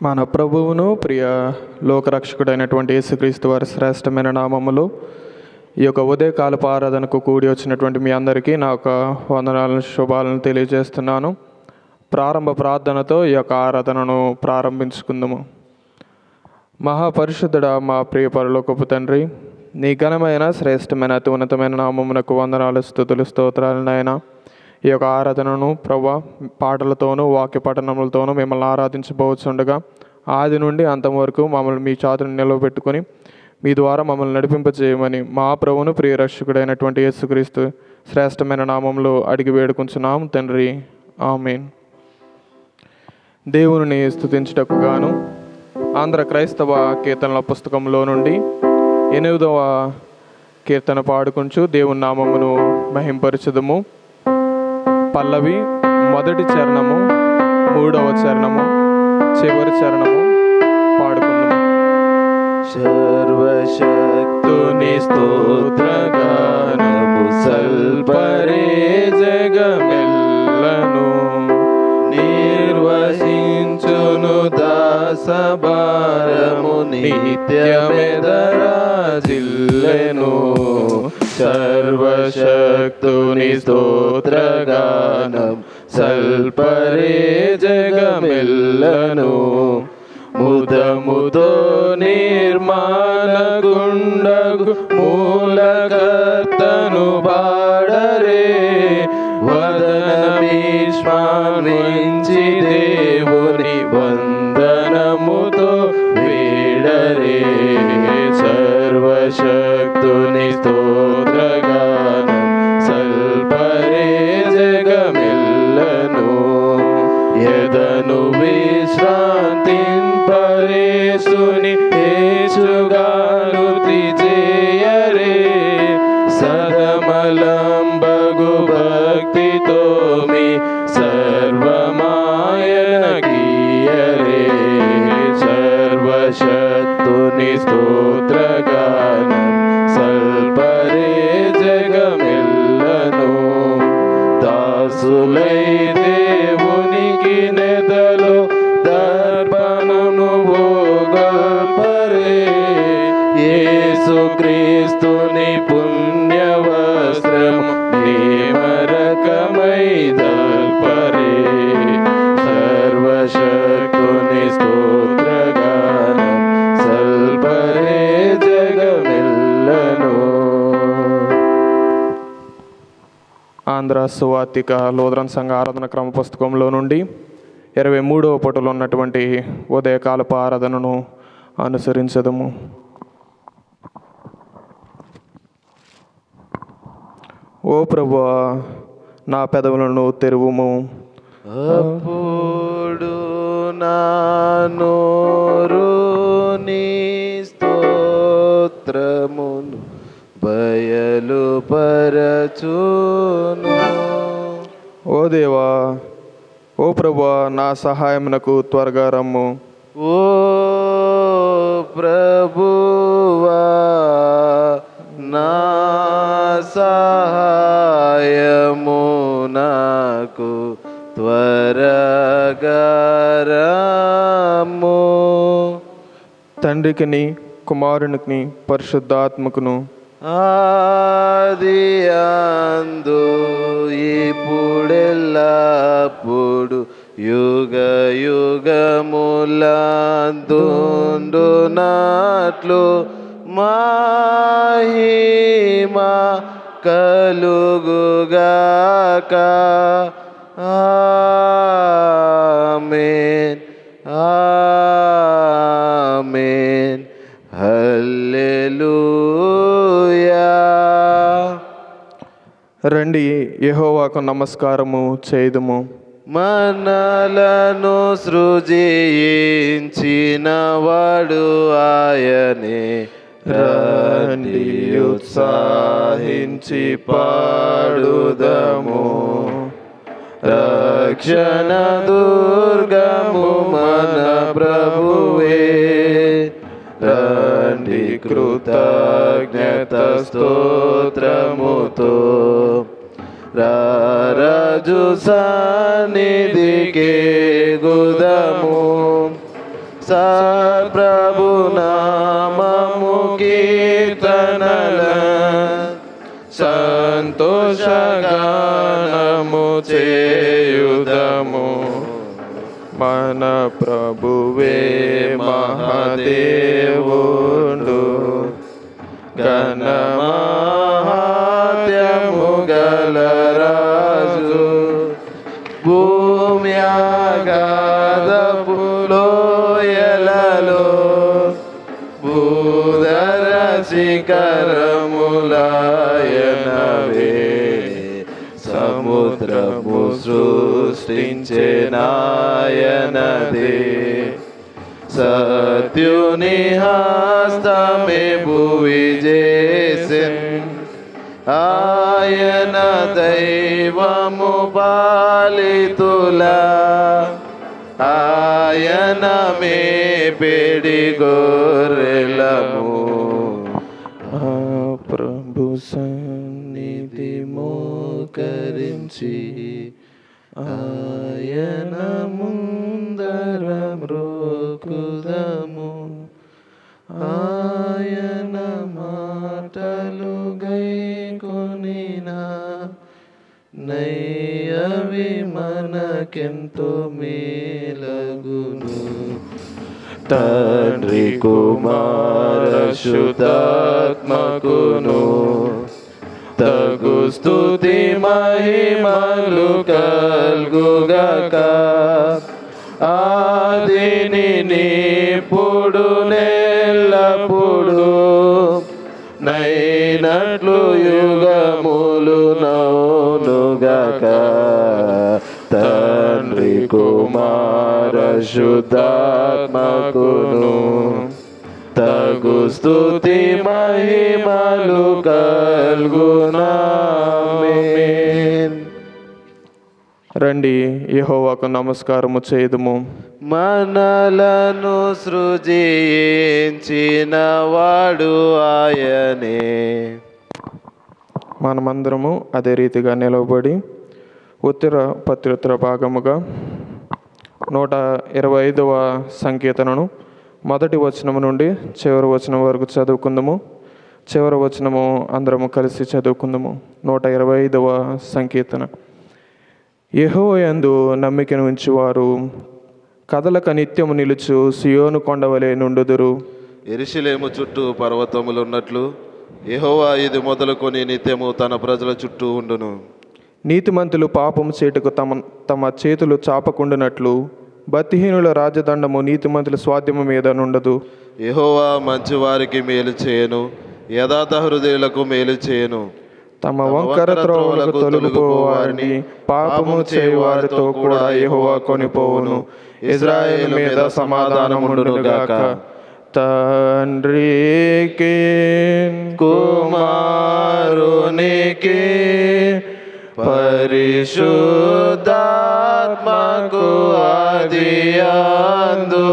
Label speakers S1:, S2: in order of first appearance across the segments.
S1: మన ప్రభువును ప్రియ లోకరక్షకుడైనటువంటి యేసుక్రీస్తు వారి శ్రేష్టమైన నామములో ఈ యొక్క ఉదయకాలపు ఆరాధనకు కూడి వచ్చినటువంటి మీ అందరికీ నా యొక్క వందనాలను శుభాలను తెలియజేస్తున్నాను. ప్రారంభ ప్రార్థనతో ఈ యొక్క ఆరాధనను ప్రారంభించుకుందాము. మహాపరిశుద్ధుడా, మా ప్రియ పరలోకపు తండ్రి, నీ ఘనమైన శ్రేష్టమైన అతి ఉన్నతమైన నామమునకు వందనాలు, స్తుతులు, స్తోత్రాలు నాయన. ఈ యొక్క ఆరాధనను ప్రభా పాటలతోనూ వాక్య పఠనములతోనూ మిమ్మల్ని ఆరాధించబోతుండగా ఆది నుండి అంతం వరకు మమ్మల్ని మీ చాతుని నిలవబెట్టుకొని మీ ద్వారా మమ్మల్ని నడిపింపజేయమని మా ప్రభువును ప్రియ రక్షకుడైనటువంటి యేసుక్రీస్తు శ్రేష్టమైన నామంలో అడిగి వేడుకుంటున్నాం తండ్రి, ఆమేన్. దేవుని స్తుతించుటకు గాను ఆంధ్ర క్రైస్తవ కీర్తనల పుస్తకంలో నుండి 8వ కీర్తన పాడుకుంటూ దేవుని నామమును మహింపరచుదము. పల్లవి మొదటి చరణము, 3వ చరణము, చివరి చరణము పాడుకుందాము.
S2: సర్వశక్తుని స్తోత్రగానము సల్పరే జగమెల్లను నిర్వసించును దాసభారము నిత్యమెదరాజిల్లెను. సర్వశక్తుని స్తోత్రగానం సల్పరే జగమెల్లను ముదముతో నిర్మాణగుండగు మూలకర్తను పాడరే. వదనమీష్మాన్వించి దేవుని వందనముతో వేడరే. సర్వశక్తుని స్తోత్రగానం సల్పరే జగమెల్లను యదను విశ్రాంతింపరేసుని యేసుగానుతి చేయరే. సదమలంబగు భక్తితో మీ సర్వమాయన గీయరే. సర్వశక్తుని స్తోత్రగానం సల్పరే జగమెల్లను దాసులై దేవునికి నెదలో దర్పణను భోగల్పరే. యేసుక్రీస్తుని పుణ్యవస్త్రము నిమరకమై దల్పరే. సర్వశక్తుని స్తోత్రగానం సల్పరే జగమెల్లను.
S1: ఆంధ్ర సువార్తిక లూథరన్ సంఘ ఆరాధన క్రమ పుస్తకంలో నుండి 23వ పుటలో ఉన్నటువంటి ఉదయకాలపు ఆరాధనను అనుసరించదము. ఓ ప్రభువా, నా పెదవులను తెరువుము.
S2: అప్పుడు నా నోరు నీ స్తోత్రమును బయలుపరచును.
S1: ఓ దేవా, ఓ ప్రభువా, నా సహాయమునకు త్వరగా రమ్ము.
S2: ఓ ప్రభువా, నా సహాయము నాకు త్వరగా రమ్ము.
S1: తండ్రికిని కుమారునికి పరిశుద్ధాత్మకును
S2: ఆది అందు ఇప్పుడెల్లప్పుడు యుగ యుగములందుండునట్లు మహిమా కలుగుగాక. ఆమేన్ ఆమేన్ హల్లెలూయా.
S1: రండి, యెహోవాకు నమస్కారము చేయుదుము.
S2: మనలను సృజించిన వాడు ఆయనే. రండి ఉత్సాహించి పాడుదము. రక్షణ దుర్గము మన ప్రభువే. రండి కృతజ్ఞత స్తోత్రముతో రారాజు సన్నిధికి గుదము. సత్ప్రభు నామము కీర్తనల
S1: సంతోషగానము చేయుదము. మన ప్రభువే మహాదేవుడు,
S2: ఘనమహాత్యము గల రాజు, భూమి ఆగాధపు లోయలలో భూధర శిఖరములాయనవే, సముద్రము సృష్టించే నాయనదే. సత్యుని హస్తమే భువి చేసెన్, ఆయన దైవము పాలితులా, ఆయన మేపెడి గొర్రెలము.
S1: ఆ ప్రభు సన్నిధి మోకరించి ఆయన ముందర మ్రోకుదము. ఆయన మాటలు గైకొనినా నయ్యవి మనకెంతో మేలగును.
S2: తండ్రి కుమార శుద్ధాత్మకును తగు స్తుతి మహిమలు కల్గుగాక, ఆదిని నిప్పుడు నెల్లప్పుడు నైనట్లు యుగములు నౌనుగాక. తండ్రి కుమార శుద్ధాత్మకును తగు స్తుతి మహిమలు కల్గునామేన్.
S1: రండి యెహోవాకు నమస్కారము చేయుదుము.
S2: మనలను సృజించిన వాడు ఆయనే.
S1: మనమందరము అదే రీతిగా నిలవబడి ఉత్తర ప్రత్యుత్తర భాగముగా 125వ సంకీర్తనను మొదటి వచనము నుండి చివరి వచనం వరకు చదువుకుందాము. చివరి వచనము అందరము కలిసి చదువుకుందాము. 125వ సంకీర్తన. యెహోవా యందు నమ్మికను ఉంచువారు కదలక నిత్యము నిలుచు సియోను కొండవలే నుండుదురు.
S2: యెరూషలేము చుట్టూ పర్వతములు ఉన్నట్లు యెహోవా ఇది మొదలుకొని నిత్యము తన ప్రజల చుట్టూ ఉండును.
S1: నీతిమంతులు పాపము చేటుకు తమ చేతులు చాపకుండునట్లు భక్తిహీనుల రాజదండము నీతిమంతుల స్వాధ్యము మీద నుండదు.
S2: యెహోవా మంచి వారికి మేలు చేయను, యథార్థ హృదయులకు మేలు చేయను.
S1: తమ వంకర త్రోవలకు తొలగిపోవారిని పాపము చేయువారితో కూడా యెహోవా కొనిపోవును. ఇశ్రాయేలు మీద సమాధానముండునుగాక. తండ్రికి
S2: కుమారునికి పరిశుద్ధాత్మకు ఆదియందు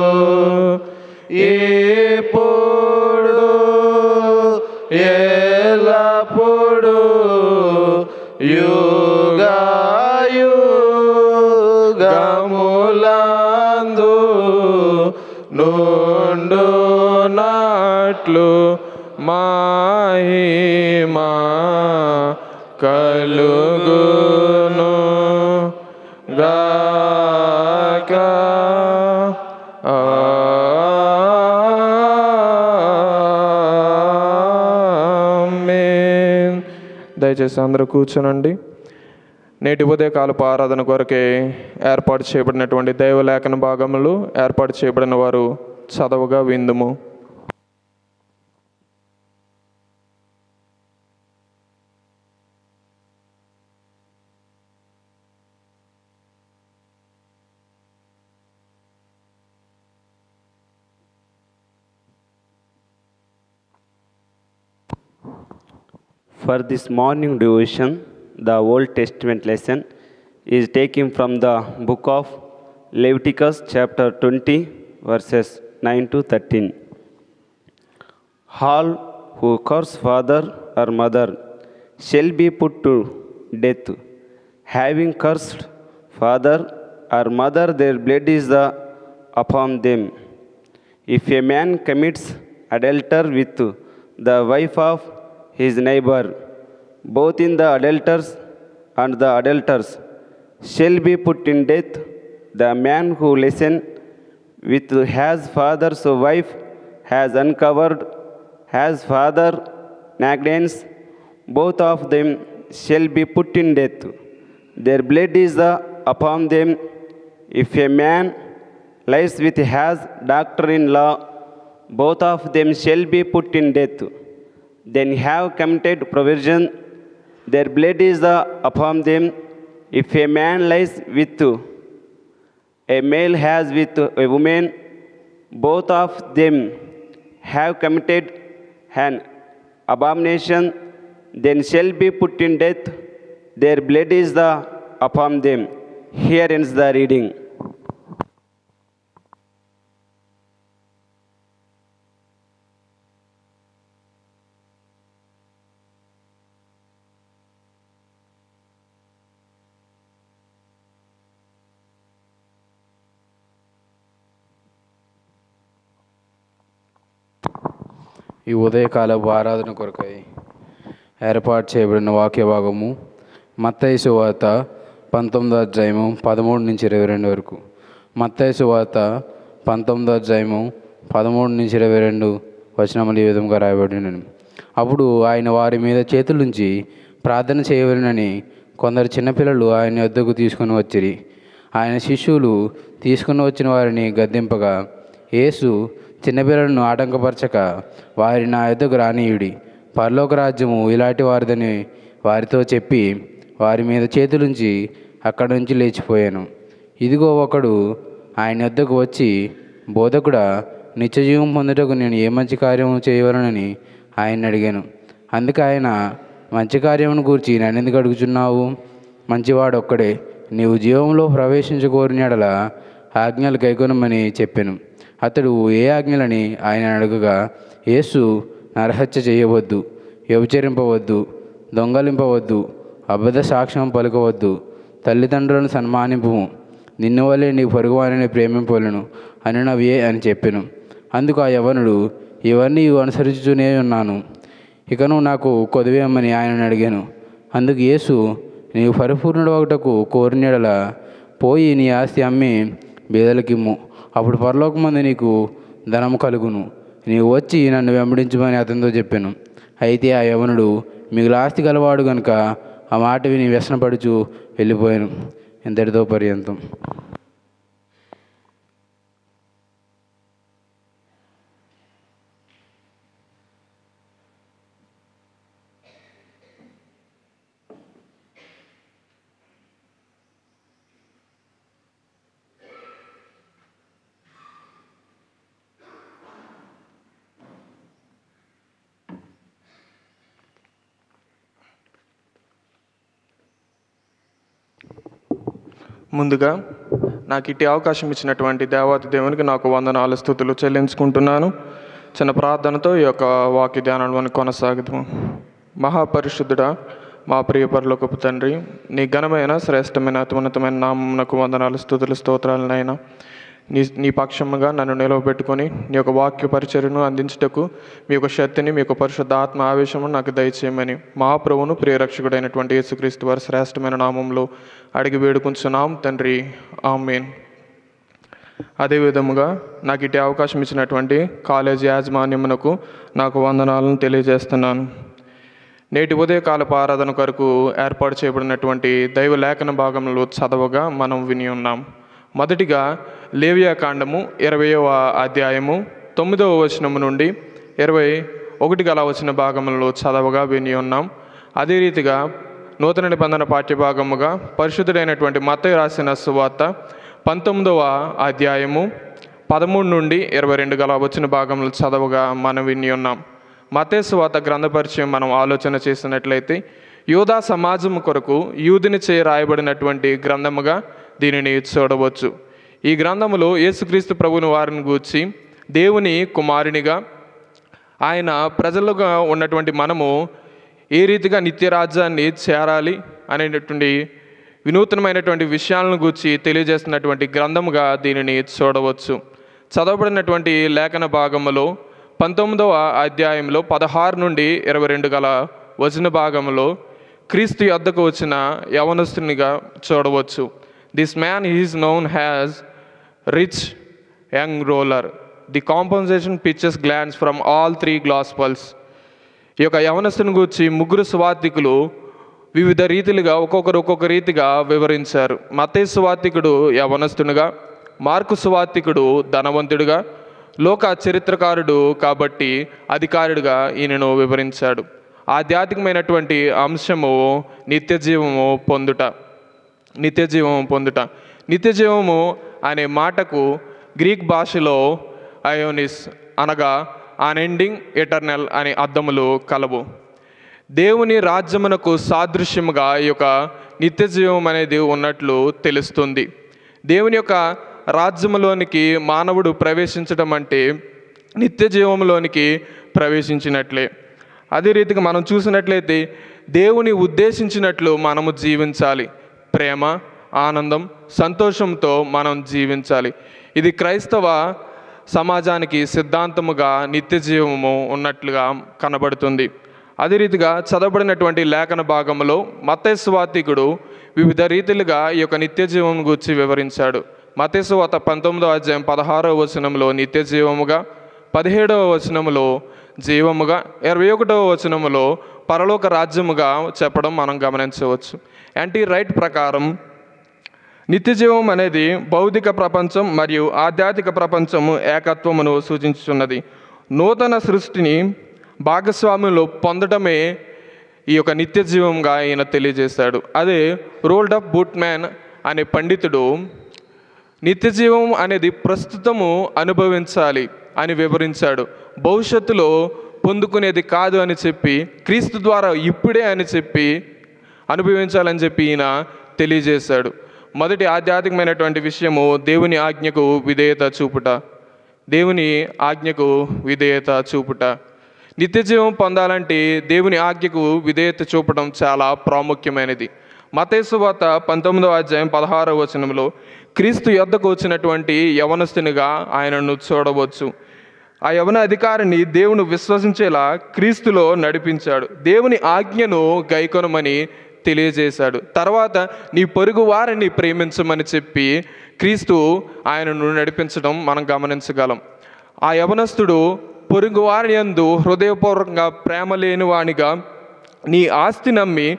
S2: ఇప్పుడు ఎల్లప్పుడు యుగాయుగములందు
S1: నుండునట్లు మహిమా కలుగును గాక. ఆమేన్. దయచేసి అందరూ కూర్చోనండి. నేటి ఉదయకాలపు ఆరాధన కొరకే ఏర్పాటు చేయబడినటువంటి దైవలేఖన భాగములు ఏర్పాటు చేయబడిన వారు చదవగా విందుము.
S3: For this morning devotion, the Old Testament lesson is taken from the book of Leviticus chapter 20 verses 9 to 13. All who curse father or mother shall be put to death. Having cursed father or mother, their blood is upon them. If a man commits adultery with the wife of his neighbor, both in the adulterers and the adulterers shall be put in death. The man who listens with his father's wife has uncovered his father nakedness. Both of them shall be put in death. Their blood is upon them. If a man lies with his daughter-in-law, both of them shall be put in death. Then have committed perversion. Their blood is upon them. If a man lies with a male has with a woman, both of them have committed an abomination, then shall be put in death. Their blood is upon them. Here ends the reading.
S4: ఈ ఉదయకాలపు ఆరాధన కొరకై ఏర్పాటు చేయబడిన వాక్య భాగము మత్తయి సువార్త 19వ అధ్యాయము 13 నుంచి 22 వరకు. మత్తయి సువార్త 19వ అధ్యాయము 13 నుంచి 22 వచనములు ఈ విధంగా రాయబడినవి. అప్పుడు ఆయన వారి మీద చేతులుంచి ప్రార్థన చేయవలెనని కొందరు చిన్నపిల్లలు ఆయన వద్దకు తీసుకుని వచ్చిరి. ఆయన శిష్యులు తీసుకుని వచ్చిన వారిని గద్దింపగా, యేసు చిన్నపిల్లలను ఆటంకపరచక వారి నా యొద్దకు రానీయుడి, పరలోక రాజ్యము ఇలాంటి వారిదని వారితో చెప్పి వారి మీద చేతులుంచి అక్కడి నుంచి లేచిపోయాను. ఇదిగో ఒకడు ఆయన యొద్దకు వచ్చి, బోధకుడా, నిత్యజీవం పొందుటకు నేను ఏ మంచి కార్యము చేయవలనని ఆయన అడిగాను. అందుకే ఆయన, మంచి కార్యమును గూర్చి నన్నెందుకు అడుగుచున్నావు? మంచివాడు ఒక్కడే. నీవు జీవంలో ప్రవేశించకోరిన యెడల ఆజ్ఞలు గైకొనమని చెప్పాను. అతడు ఏ ఆజ్ఞలని ఆయన అడగగా, యేసు, నరహత్య చేయవద్దు, వ్యభిచరింపవద్దు, దొంగలింపవద్దు, అబద్ధ సాక్ష్యం పలుకవద్దు, తల్లిదండ్రులను సన్మానింపుము, నిన్ను వల్లే నీ పొరుగువారిని ప్రేమింపవలెను అనినవే అని చెప్పాను. అందుకు ఆ యవనుడు, ఇవన్నీ అనుసరించుతూనే ఉన్నాను, ఇకను నాకు కొదవేయమని ఆయనను అడిగాను. అందుకు యేసు, నీవు పరిపూర్ణుడు ఒకటకు కోరిన యెడల పోయి నీ ఆస్తి అమ్మి బీదలకిమ్ము, అప్పుడు పరలోకమందు నీకు ధనము కలుగును. నీవు వచ్చి నన్ను వెంబడించమని అతనితో చెప్పాను. అయితే ఆ యవనుడు మిగులు ఆస్తి గలవాడు గనుక ఆ మాట విని వ్యసనపడుచు వెళ్ళిపోయాను. ఇంతటితో పర్యంతం.
S1: ముందుగా నాకు ఇట్టి అవకాశం ఇచ్చినటువంటి దేవాతి దేవునికి నాకు వందనాలు, స్తుతులు చెల్లించుకుంటున్నాను. చిన్న ప్రార్థనతో ఈ యొక్క వాక్య ధ్యానాన్ని కొనసాగుతాము. మహాపరిశుద్ధుడా, మా ప్రియ పరలోకపు తండ్రి, నీ ఘనమైన శ్రేష్టమైన అత్యున్నతమైన నామమునకు వందనాలు, స్తుతులు, స్తోత్రాలనైనా నీ పక్షముగా నన్ను నిలవబెట్టుకొని నీ యొక్క వాక్య పరిచర్యను అందించుటకు మీ యొక్క శక్తిని, మీ యొక్క పరిశుద్ధ ఆత్మ ఆవేశము నాకు దయచేయమని మహాప్రభువును ప్రియరక్షకుడైనటువంటి యేసుక్రీస్తు వారి శ్రేష్టమైన నామంలో అడిగి వేడుకుంటున్నాం తండ్రి, ఆమేన్. అదేవిధముగా నాకు ఇటు అవకాశం ఇచ్చినటువంటి కాలేజీ యాజమాన్యమునకు నాకు వందనాలను తెలియజేస్తున్నాను. నేటి ఉదయకాలపు ఆరాధన కొరకు ఏర్పాటు చేయబడినటువంటి దైవ లేఖన భాగంలో చదవగా మనం విని ఉన్నాం. మొదటిగా లేవియా కాండము 20వ అధ్యాయము 9వ వచనము నుండి 21 గల వచన భాగంలో చదవగా విని ఉన్నాం. అదే రీతిగా నూతన నిబంధన పాఠ్యభాగముగా పరిశుద్ధుడైనటువంటి మత్తయి రాసిన సువార్త 19వ అధ్యాయము 13 నుండి 22 గల వచన భాగంలో చదవగా మనం విని ఉన్నాం. మత్తయి సువార్త గ్రంథ పరిచయం మనం ఆలోచన చేసినట్లయితే యూదా సమాజం కొరకు యూదుని చే రాయబడినటువంటి గ్రంథముగా దీనిని చూడవచ్చు. ఈ గ్రంథములో యేసుక్రీస్తు ప్రభుని వారిని గూర్చి దేవుని కుమారునిగా ఆయన ప్రజలుగా ఉన్నటువంటి మనము ఏ రీతిగా నిత్యరాజ్యాన్ని చేరాలి అనేటటువంటి వినూతనమైనటువంటి విషయాలను గూర్చి తెలియజేస్తున్నటువంటి గ్రంథముగా దీనిని చూడవచ్చు. చదవబడినటువంటి లేఖన భాగములో 19వ అధ్యాయంలో 16 నుండి 22 గల వచన భాగంలో క్రీస్తు యొద్దకు వచ్చిన యవనస్తునిగా చూడవచ్చు. This man is known has rich young roller. The compensation pictures glance from all 3 gospels. ఈ యొక్క యవనస్తుని గురించి 3 సువార్తికులు వివిధ రీతిలుగా ఒక్కొక్క రీతిగా వివరించారు. మత్తయి సువార్తికుడు యవనస్తునిగా, మార్కు సువార్తికుడు ధనవంతుడిగా, లోక చరిత్రకారుడు కాబట్టి అధికారుడిగా ఈయనను వివరించాడు. ఆధ్యాత్మికమైనటువంటి అంశము నిత్యజీవము పొందుట. నిత్యజీవము అనే మాటకు గ్రీక్ భాషలో అయోనిస్ అనగా అన్ఎండింగ్, ఎటర్నల్ అనే అర్థములు కలవు. దేవుని రాజ్యమునకు సాదృశ్యముగా ఈ యొక్క నిత్యజీవం అనేది ఉన్నట్లు తెలుస్తుంది. దేవుని యొక్క రాజ్యములోనికి మానవుడు ప్రవేశించడం అంటే నిత్య జీవంలోనికి ప్రవేశించినట్లే. అదే రీతిగా మనం చూసినట్లయితే దేవుని ఉద్దేశించినట్లు మనము జీవించాలి. ప్రేమ, ఆనందం, సంతోషంతో మనం జీవించాలి. ఇది క్రైస్తవ సమాజానికి సిద్ధాంతముగా నిత్య జీవము ఉన్నట్లుగా కనబడుతుంది. అదే రీతిగా చదవబడినటువంటి లేఖన భాగంలో మత్తయి సువార్తికుడు వివిధ రీతిలుగా ఈ యొక్క నిత్య జీవం గురించి వివరించాడు. మత్తయి సువార్త 19వ అధ్యాయం 16వ వచనంలో నిత్య జీవముగా, 17వ వచనములో జీవముగా, 21వ వచనములో పరలోక రాజ్యముగా చెప్పడం మనం గమనించవచ్చు. యాంటీ రైట్ ప్రకారం నిత్య జీవం అనేది భౌతిక ప్రపంచం మరియు ఆధ్యాత్మిక ప్రపంచము ఏకత్వమును సూచించుతున్నది. నూతన సృష్టిని భాగస్వామ్యంలో పొందడమే ఈ యొక్క నిత్య జీవంగా ఈయన తెలియజేశాడు. అదే రోల్డ్ అప్ బూట్మ్యాన్ అనే పండితుడు నిత్య జీవం అనేది ప్రస్తుతము అనుభవించాలి అని వివరించాడు. భవిష్యత్తులో పొందుకునేది కాదు అని చెప్పి, క్రీస్తు ద్వారా ఇప్పుడే అని చెప్పి అనుభవించాలని చెప్పి ఈయన తెలియజేశాడు. మొదటి ఆధ్యాత్మికమైనటువంటి విషయము దేవుని ఆజ్ఞకు విధేయత చూపుట. నిత్య జీవం పొందాలంటే దేవుని ఆజ్ఞకు విధేయత చూపడం చాలా ప్రాముఖ్యమైనది. మత్తయి సువార్త 19వ అధ్యాయం 16వ వచనంలో క్రీస్తు యొద్దకు వచ్చినటువంటి యవనస్తునిగా ఆయనను చూడవచ్చు. ఆ యవన అధికారిని దేవుని విశ్వసించేలా క్రీస్తులో నడిపించాడు. దేవుని ఆజ్ఞను గైకొనమని తెలియజేశాడు. తర్వాత నీ పొరుగు వారిని ప్రేమించమని చెప్పి క్రీస్తు ఆయనను నడిపించడం మనం గమనించగలం. ఆ యవనస్తుడు పొరుగు వారి యందు హృదయపూర్వకంగా ప్రేమ లేని వానిగా నీ ఆస్తి నమ్మి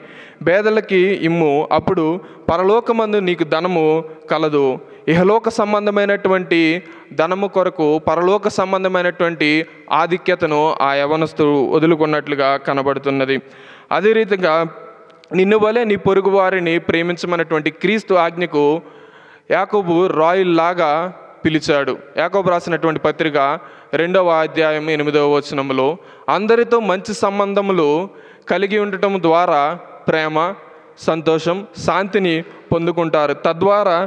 S1: పేదలకి ఇమ్ము, అప్పుడు పరలోకమందు నీకు ధనము కలదు. ఇహలోక సంబంధమైనటువంటి ధనము కొరకు పరలోక సంబంధమైనటువంటి ఆధిక్యతను ఆ యవనస్తుడు వదులుకున్నట్లుగా కనబడుతున్నది. అదే రీతిగా నిన్ను వలె నీ పొరుగు వారిని ప్రేమించమన్నటువంటి క్రీస్తు ఆజ్ఞకు యాకోబు రాయిల్లాగా పిలిచాడు. యాకోబు రాసినటువంటి పత్రిక 2వ అధ్యాయం 8వ వచనంలో అందరితో మంచి సంబంధములు కలిగి ఉండటం ద్వారా ప్రేమ, సంతోషం, శాంతిని పొందుకుంటారు, తద్వారా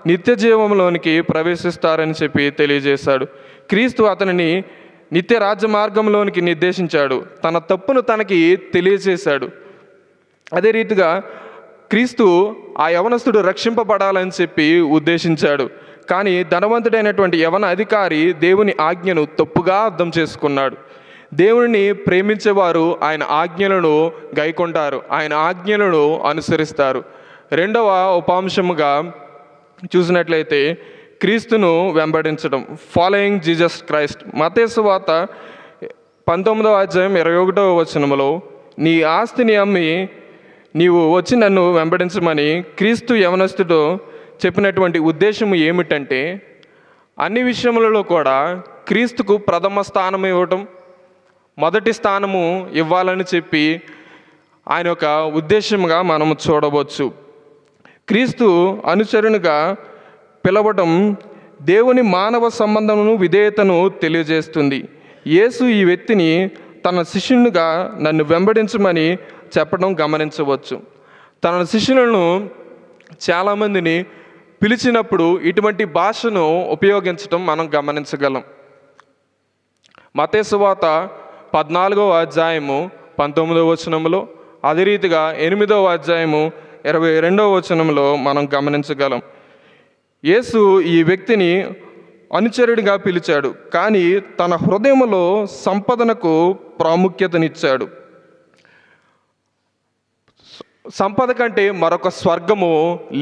S1: నిత్య జీవంలోనికి ప్రవేశిస్తారని చెప్పి తెలియజేశాడు. క్రీస్తు అతనిని నిత్య రాజ్య మార్గంలోనికి నిర్దేశించాడు. తన తప్పును తనకి తెలియజేశాడు. అదే రీతిగా క్రీస్తు ఆ యవనస్తుడు రక్షింపబడాలని చెప్పి ఉద్దేశించాడు. కానీ ధనవంతుడైనటువంటి యవన అధికారి దేవుని ఆజ్ఞను తప్పుగా అర్థం చేసుకున్నాడు. దేవుని ప్రేమించేవారు ఆయన ఆజ్ఞలను గైకొంటారు, ఆయన ఆజ్ఞలను అనుసరిస్తారు. రెండవ ఉపాంశముగా చూసినట్లయితే క్రీస్తును వెంబడించడం, ఫాలోయింగ్ జీసస్ క్రైస్ట్. మత్తయి సువార్త 19వ అధ్యాయం 21వ వచనములో నీ ఆస్తిని అమ్మి నీవు వచ్చి నన్ను వెంబడించమని క్రీస్తు యవనస్తుడు చెప్పినటువంటి ఉద్దేశం ఏమిటంటే అన్ని విషయములలో కూడా క్రీస్తుకు ప్రథమ స్థానం ఇవ్వటం, మొదటి స్థానము ఇవ్వాలని చెప్పి ఆయన యొక్క ఉద్దేశంగా మనము చూడవచ్చు. క్రీస్తు అనుచరునిగా పిలవడం దేవుని మానవ సంబంధమును విధేయతను తెలియజేస్తుంది. యేసు ఈ వ్యక్తిని తన శిష్యునిగా నన్ను వెంబడించమని చెప్పడం గమనించవచ్చు. తన శిష్యులను చాలామందిని పిలిచినప్పుడు ఇటువంటి భాషను ఉపయోగించడం మనం గమనించగలం. మత్తయి సువార్త 14వ అధ్యాయము 19వ వచనంలో, అదే రీతిగా 8వ అధ్యాయము 22వ వచనంలో మనం గమనించగలం. యేసు ఈ వ్యక్తిని అనుచరుడిగా పిలిచాడు. కానీ తన హృదయంలో సంపదనకు ప్రాముఖ్యతనిచ్చాడు. సంపద కంటే మరొక స్వర్గము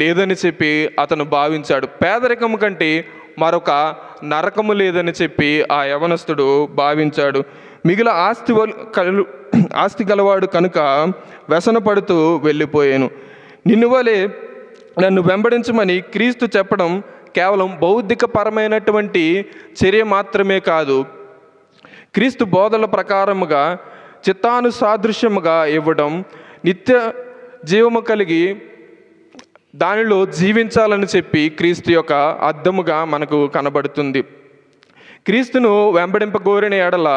S1: లేదని చెప్పి అతను భావించాడు. పేదరికము కంటే మరొక నరకము లేదని చెప్పి ఆ యవనస్తుడు భావించాడు. మిగిలిన ఆస్తి గలవాడు కనుక వ్యసనపడుతూ వెళ్ళిపోయాను. నిన్ను వలె నన్ను వెంబడించమని క్రీస్తు చెప్పడం కేవలం బౌద్ధికపరమైనటువంటి చర్య మాత్రమే కాదు, క్రీస్తు బోధల ప్రకారముగా చిత్తానుసాదృశ్యముగా ఇవ్వడం, నిత్య జీవము కలిగి దానిలో జీవించాలని చెప్పి క్రీస్తు యొక్క అర్థముగా మనకు కనబడుతుంది. క్రీస్తును వెంబడింపగోరిన ఎడల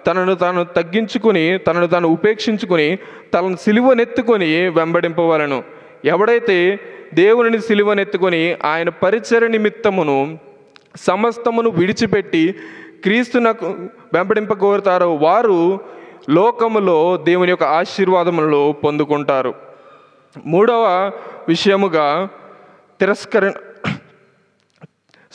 S1: తనను తాను తగ్గించుకుని, తనను తాను ఉపేక్షించుకుని, తనను సిలువనెత్తుకొని వెంబడింపవలను. ఎవడైతే దేవుని సిలువనెత్తుకొని ఆయన పరిచర్య నిమిత్తమును సమస్తమును విడిచిపెట్టి క్రీస్తునకు వెంబడింపగోరుతారో వారు లోకములో దేవుని యొక్క ఆశీర్వాదములను పొందుకుంటారు. మూడవ విషయముగా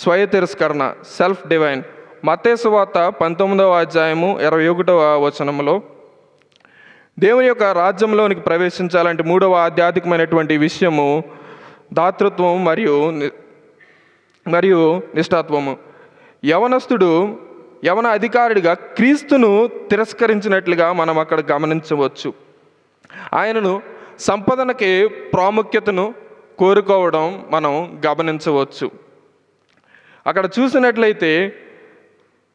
S1: స్వయ తిరస్కరణ, సెల్ఫ్ డివైన్. మత్తయి సువార్త 19వ అధ్యాయము 21వ వచనములో దేవుని యొక్క రాజ్యంలోనికి ప్రవేశించాలంటే మూడవ ఆధ్యాత్మికమైనటువంటి విషయము దాతృత్వం మరియు నిష్ఠాత్వము. యవన అధికారుడిగా క్రీస్తును తిరస్కరించినట్లుగా మనం అక్కడ గమనించవచ్చు. ఆయనను సంపదనకి ప్రాముఖ్యతను కోరుకోవడం మనం గమనించవచ్చు. అక్కడ చూసినట్లయితే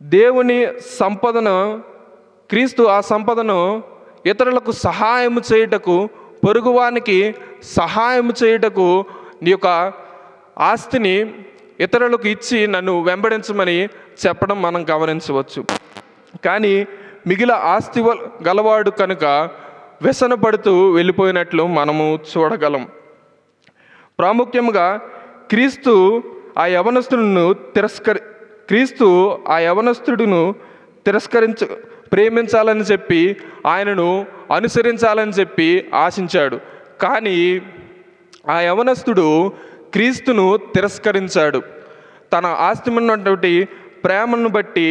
S1: దేవుని సంపదను, క్రీస్తు ఆ సంపదను ఇతరులకు సహాయం చేయుటకు, పొరుగువానికి సహాయం చేయుటకు నీ యొక్క ఆస్తిని ఇతరులకు ఇచ్చి నన్ను వెంబడించమని చెప్పడం మనం గమనించవచ్చు. కానీ మిగిలిన ఆస్తి గలవాడు కనుక వ్యసనపడుతూ వెళ్ళిపోయినట్లు మనము చూడగలం. ప్రాముఖ్యంగా క్రీస్తు ఆ యవనస్తుడును ప్రేమించాలని చెప్పి, ఆయనను అనుసరించాలని చెప్పి ఆశించాడు. కానీ ఆ యవనస్తుడు క్రీస్తును తిరస్కరించాడు. తన ఆస్తి ఉన్నటువంటి ప్రేమను బట్టి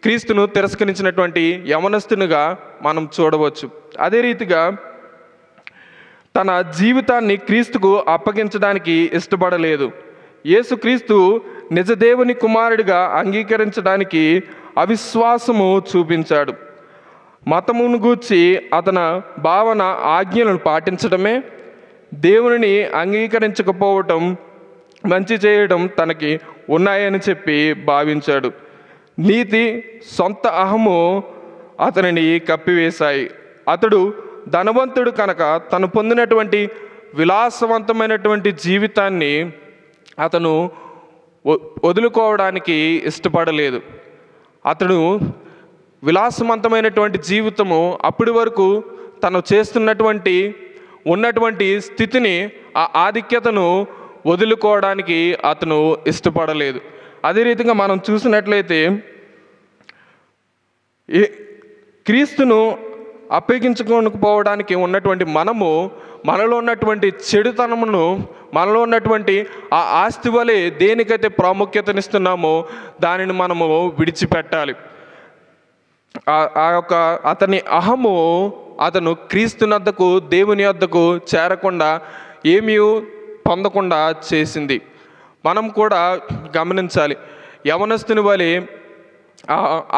S1: క్రీస్తును తిరస్కరించినటువంటి యవనస్తునిగా మనం చూడవచ్చు. అదే రీతిగా తన జీవితాన్ని క్రీస్తుకు అప్పగించడానికి ఇష్టపడలేదు. యేసుక్రీస్తు నిజదేవుని కుమారుడిగా అంగీకరించడానికి అవిశ్వాసము చూపించాడు. మతమును గూర్చి అతని భావన ఆజ్ఞలను పాటించడమే దేవుని అంగీకరించకపోవటం, మంచి చేయడం తనకి ఉన్నాయని చెప్పి భావించాడు. నీతి, సొంత అహము అతనిని కప్పివేశాయి. అతడు ధనవంతుడు కనుక తను పొందినటువంటి విలాసవంతమైనటువంటి జీవితాన్ని అతను వదులుకోవడానికి ఇష్టపడలేదు. అతడు విలాసవంతమైనటువంటి జీవితము అప్పటి వరకు తను ఉన్నటువంటి స్థితిని, ఆ ఆధిక్యతను వదులుకోవడానికి అతను ఇష్టపడలేదు. అదే రీతిగా మనం చూసినట్లయితే క్రీస్తును అప్పగించుకోకపోవడానికి ఉన్నటువంటి మనలో ఉన్నటువంటి చెడుతనమును, మనలో ఉన్నటువంటి ఆ ఆస్తి వలె దేనికైతే ప్రాముఖ్యతనిస్తున్నామో దానిని మనము విడిచిపెట్టాలి. అతని అహము అతను క్రీస్తునద్దకు, దేవుని వద్దకు చేరకుండా, ఏమీ పొందకుండా చేసింది. మనం కూడా గమనించాలి. యవనస్తుని వలె,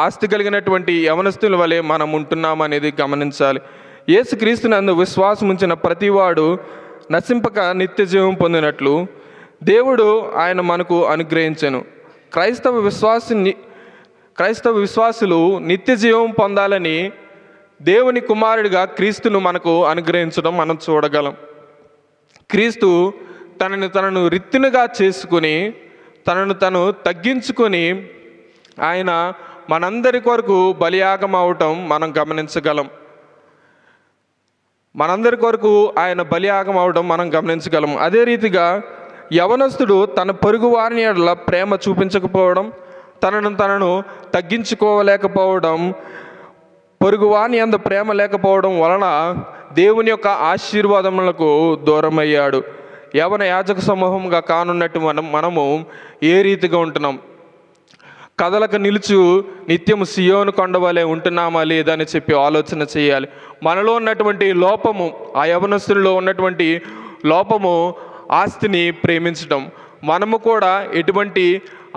S1: ఆస్తి కలిగినటువంటి యవనస్తుల వలె మనం ఉంటున్నామనేది గమనించాలి. యేసుక్రీస్తునందు విశ్వాసం ఉంచిన ప్రతివాడు నశింపక నిత్య జీవం పొందినట్లు దేవుడు ఆయన మనకు అనుగ్రహించెను. క్రైస్తవ విశ్వాసులు నిత్య జీవం పొందాలని దేవుని కుమారుడిగా క్రీస్తును మనకు అనుగ్రహించడం మనం చూడగలం. క్రీస్తు తనను రిత్తునుగా చేసుకుని, తను తగ్గించుకొని ఆయన మనందరి కొరకు బలియాగం అవటం మనం గమనించగలం. అదే రీతిగా యవనస్తుడు తన పొరుగు వారిని ఎడల ప్రేమ చూపించకపోవడం, తనను తగ్గించుకోలేకపోవడం, పొరుగువాని యందు ప్రేమ లేకపోవడం వలన దేవుని యొక్క ఆశీర్వాదములకు దూరమయ్యాడు. యవన యాజక సమూహంగా కానున్నట్టు మనము ఏ రీతిగా ఉంటున్నాం? కదలక నిలుచు నిత్యము సియోను కొండవలే ఉంటున్నామా లేదని చెప్పి ఆలోచన చేయాలి. మనలో ఉన్నటువంటి లోపము, ఆ యవనస్తుల్లో ఉన్నటువంటి లోపము ఆస్తిని ప్రేమించడం. మనము కూడా ఎటువంటి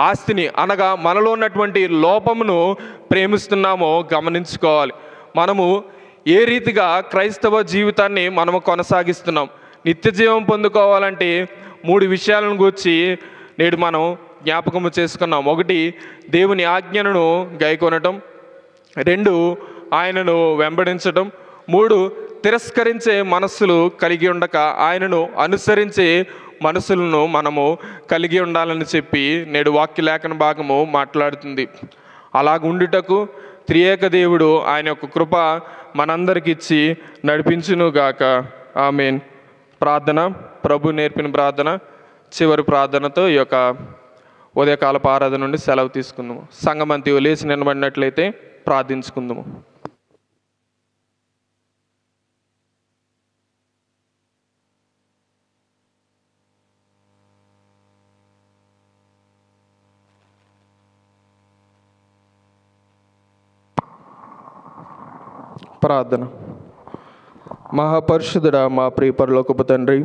S1: ఆస్తిని అనగా మనలో ఉన్నటువంటి లోపమును ప్రేమిస్తున్నామో గమనించుకోవాలి. మనము ఏ రీతిగా క్రైస్తవ జీవితాన్ని మనము కొనసాగిస్తున్నాం. నిత్య జీవం పొందుకోవాలంటే 3 విషయాలను గురించి నేడు మనం జ్ఞాపకము చేసుకున్నాం. 1, దేవుని ఆజ్ఞలను గైకొనటం. 2, ఆయనను వెంబడించటం. 3, తిరస్కరించే మనస్సులు కలిగి ఉండక ఆయనను అనుసరించే మనసులను మనము కలిగి ఉండాలని చెప్పి నేడు వాక్యలేఖన భాగము మాట్లాడుతుంది. అలాగుండుటకు త్రియేక దేవుడు ఆయన యొక్క కృప మనందరికి ఇచ్చి నడిపించునుగాక. ఆమేన్. ప్రార్థన, ప్రభు నేర్పిన ప్రార్థన, చివరి ప్రార్థనతో ఈ యొక్క ఉదయకాలపు ఆరాధన నుండి సెలవు తీసుకుందాము. సంఘమంతి లేచి నిలబడినట్లయితే ప్రార్థించుకుందాము. ప్రార్థన. మహాపరిశుద్ధుడా, మా ప్రియ పరలోకపు తండ్రి,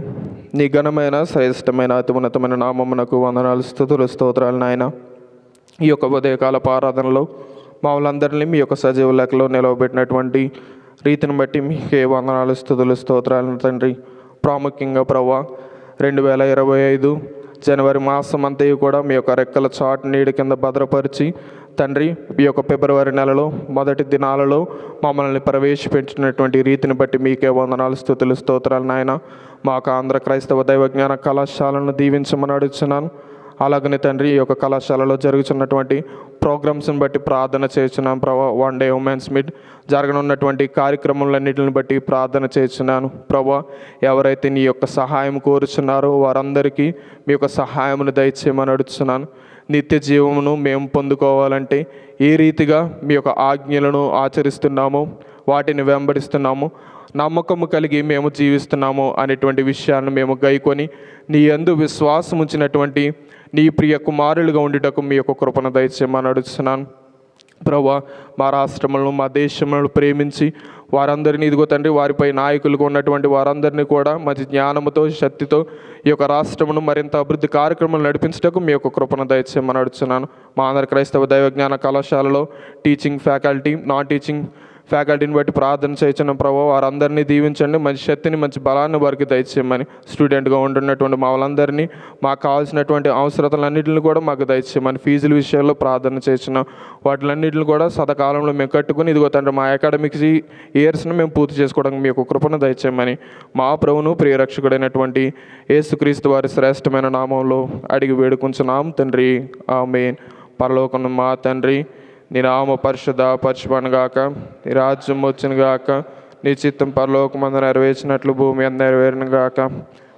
S1: నీ ఘనమైన శ్రేష్టమైన అతి ఉన్నతమైన నామమునకు వందనాలు, స్తుతులు, స్తోత్రాలు నాయన. ఈ యొక్క ఉదయకాలపు ఆరాధనలో మామూలందరినీ మీ యొక్క సజీవ లెక్కలో నిలవబెట్టినటువంటి రీతిని బట్టి మీకే వందనాలు, స్తుతులు, స్తోత్రాలను తండ్రి. ప్రాముఖ్యంగా ప్రభువా 2025 జనవరి మాసం అంతయు కూడా మీ యొక్క రెక్కల చాటు నీడి కింద భద్రపరిచి తండ్రి, ఈ యొక్క ఫిబ్రవరి నెలలో మొదటి దినాలలో మమ్మల్ని ప్రవేశపెట్టినటువంటి రీతిని బట్టి మీకే వందనాలు, స్తుతులు, స్తోత్రాలు నాయన. మాకు ఆంధ్ర క్రైస్తవ దైవజ్ఞాన కళాశాలను దీవించమని అడుగుతున్నాను. అలాగనే తండ్రి, ఈ యొక్క కళాశాలలో జరుగుతున్నటువంటి ప్రోగ్రామ్స్ని బట్టి ప్రార్థన చేస్తున్నాం ప్రభా. 1 డే ఉమెన్స్ మీట్ జరగనున్నటువంటి కార్యక్రమాలన్నింటిని బట్టి ప్రార్థన చేస్తున్నాను ప్రభా. ఎవరైతే నీ యొక్క సహాయం కోరుచున్నారో వారందరికీ మీ యొక్క సహాయమును దయచేయమని అడుగుతున్నాను. నిత్య జీవమును మేము పొందుకోవాలంటే ఏ రీతిగా మీ యొక్క ఆజ్ఞలను ఆచరిస్తున్నామో, వాటిని వెంబడిస్తున్నామో, నమ్మకము కలిగి మేము జీవిస్తున్నాము అనేటువంటి విషయాలను మేము గైకొని నీ యందు విశ్వాసం ఉంచినటువంటి నీ ప్రియ కుమారులుగా ఉండుటకు మీ యొక్క కృపను దయచేయమని అడుగుతున్నాను ప్రభువా. మా రాష్ట్రములను, మా దేశములను ప్రేమించి వారందరినీ ఇదిగో తండ్రి, వారిపై నాయకులుగా ఉన్నటువంటి వారందరినీ కూడా మంచి జ్ఞానముతో, శక్తితో ఈ యొక్క రాష్ట్రమును మరింత అభివృద్ధి కార్యక్రమాలు నడిపించటకు మీ యొక్క కృపను దయచేయమని అడుగుతున్నాను. మా ఆంధ్ర క్రైస్తవ దైవజ్ఞాన కళాశాలలో టీచింగ్ ఫ్యాకల్టీ, నాన్ టీచింగ్ ఫ్యాకల్టీని బట్టి ప్రార్థన చేయించిన ప్రభావ వారందరినీ దీవించండి. మంచి శక్తిని, మంచి బలాన్ని వారికి దయచేయమని, స్టూడెంట్గా ఉంటున్నటువంటి మా వాళ్ళందరినీ మాకు కావాల్సినటువంటి అవసరతలన్నింటిని కూడా మాకు దయచేయమని, ఫీజుల విషయాల్లో ప్రార్థన చేసిన వాటిలన్నింటిని కూడా సదాకాలంలో మేము కట్టుకుని ఇదిగో తండ్రి మా అకాడమిక్స్ ఇయర్స్ను మేము పూర్తి చేసుకోవడానికి మీ యొక్క కృపను దయచేయమని మా ప్రభువును ప్రియరక్షకుడైనటువంటి యేసుక్రీస్తు వారి శ్రేష్టమైన నామంలో అడిగి వేడుకుంటున్నాం తండ్రి. ఆమేన్. పరలోకం మా తండ్రి, నీ నామ పరిశుద్ధ పరచబడుగాక, నీ రాజ్యం వచ్చునుగాక, నీ చిత్తం పరలోకమందు నెరవేర్చినట్లు భూమి అందు నెరవేరునుగాక.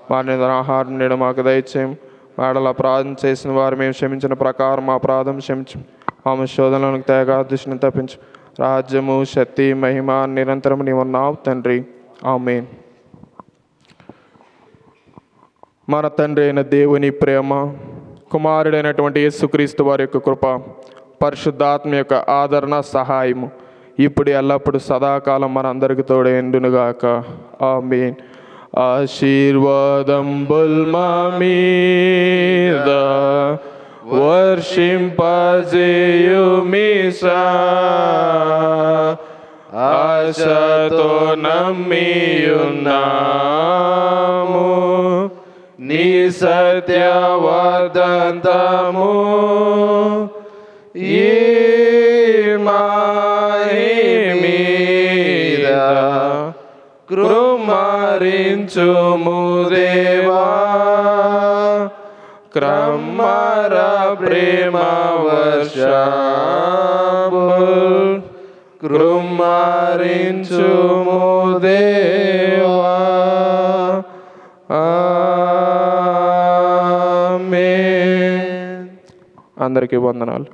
S1: మా ఆహారం నేడు మాకు దయచేయం. వాడల అపరాధం చేసిన వారు మేము క్షమించిన ప్రకారం మా అపరాధం క్షమించు. ఆమె శోధనలకు తేగా దృష్టిని తప్పించు. రాజ్యము, శక్తి, మహిమ నిరంతరం నీవు ఉన్నావు తండ్రి. ఆమేన్. మన తండ్రి అయిన దేవుని ప్రేమ, కుమారుడైనటువంటి యేసుక్రీస్తు వారి యొక్క కృప, పరిశుద్ధాత్మ యొక్క ఆదరణ, సహాయము ఇప్పుడు ఎల్లప్పుడు సదాకాలం మనందరికి తోడేండునుగాక. ఆమేన్. ఆశీర్వాదంబుల్ మా మీద వర్షింపజేయుమిసా, ఆశతో నమ్మియున్నాము నీ సత్యవర్ధంతము. ఈ మాహి మీద కృమరించుము దేవా, క్రమర ప్రేమ వర్షము కృమరించుము దేవా. ఆమేన్. అందరికీ వందనాలు.